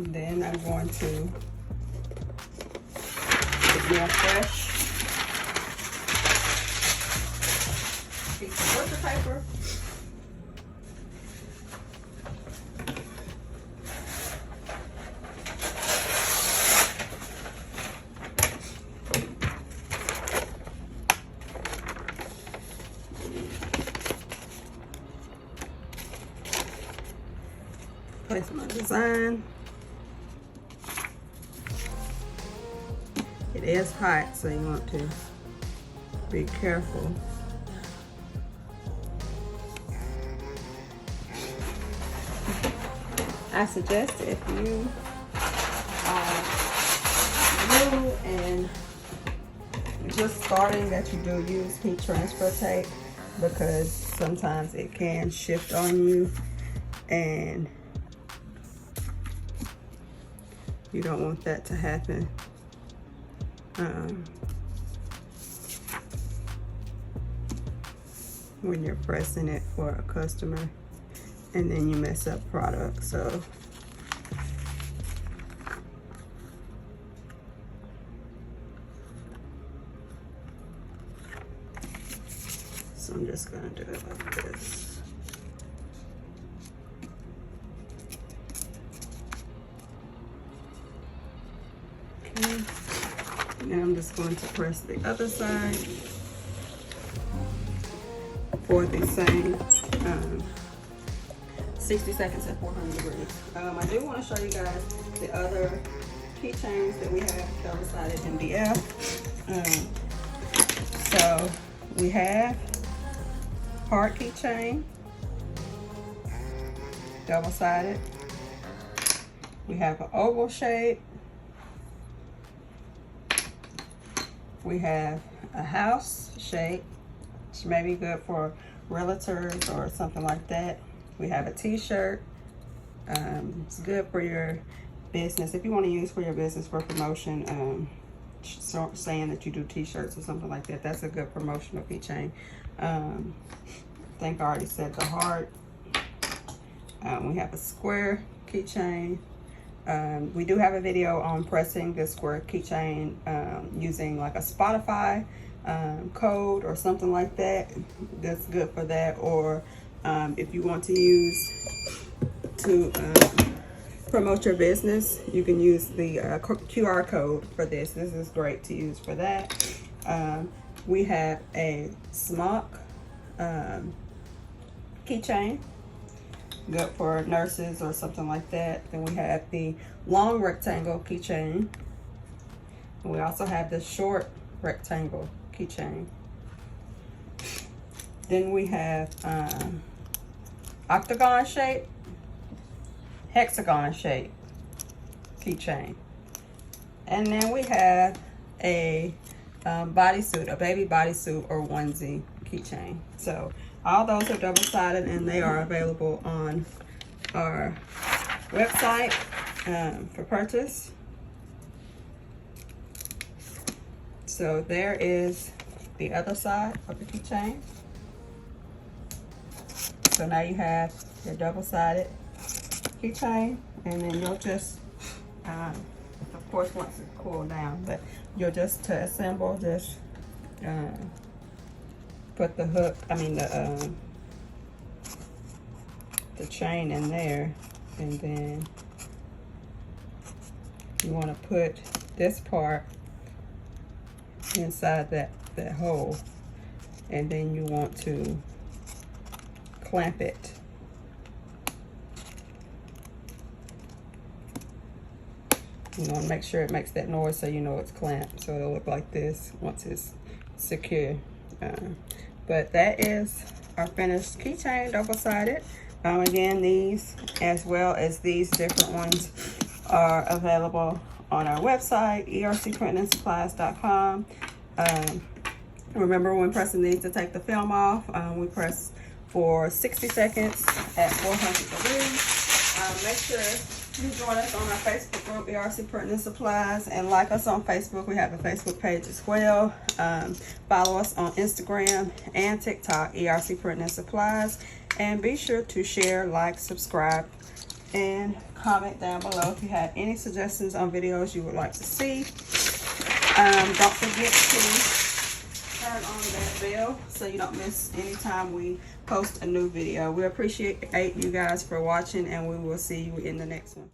And then I'm going to get more fresh piece of butcher paper. Place my design. It is hot, so you want to be careful. I suggest if you are new and just starting that you do use heat transfer tape, because sometimes it can shift on you and you don't want that to happen. When you're pressing it for a customer and then you mess up product. So I'm just gonna do it like this. Okay. Now I'm just going to press the other side for the same 60 seconds at 400 degrees. I do want to show you guys the other keychains that we have, double-sided MDF. So we have heart keychain, double-sided. We have an oval shape. We have a house shape, which may be good for realtors or something like that. We have a t-shirt. It's good for your business. If you want to use for your business for promotion, saying that you do t-shirts or something like that, that's a good promotional keychain. I think I already said the heart. We have a square keychain. We do have a video on pressing the square keychain using like a Spotify code or something like that. That's good for that. Or if you want to use to promote your business, you can use the QR code for this. This is great to use for that. We have a smock keychain, good for nurses or something like that. Then we have the long rectangle keychain. We also have the short rectangle keychain. Then we have octagon shape, hexagon shape keychain. And then we have a bodysuit, a baby bodysuit or onesie keychain. So all those are double-sided and they are available on our website for purchase. So there is the other side of the keychain. So now you have your double-sided keychain, and then you'll just, of course, once it's cooled down, but you'll just, to assemble, just put the hook, the chain in there, and then you want to put this part inside that hole, and then you want to clamp it. You want to make sure it makes that noise so you know it's clamped. So it'll look like this once it's secure. But that is our finished keychain, double-sided. Again, these as well as these different ones are available on our website, ERCPRINTINGSupplies.com. Remember, when pressing these, to take the film off, we press for 60 seconds at 400 degrees. Make sure you join us on our Facebook group, ERC Printing Supplies, and like us on Facebook. We have a Facebook page as well. Follow us on Instagram and TikTok, ERC Printing Supplies, and be sure to share, like, subscribe, and comment down below if you have any suggestions on videos you would like to see. Don't forget to turn on that bell so you don't miss any time we post a new video. We appreciate you guys for watching, and we will see you in the next one.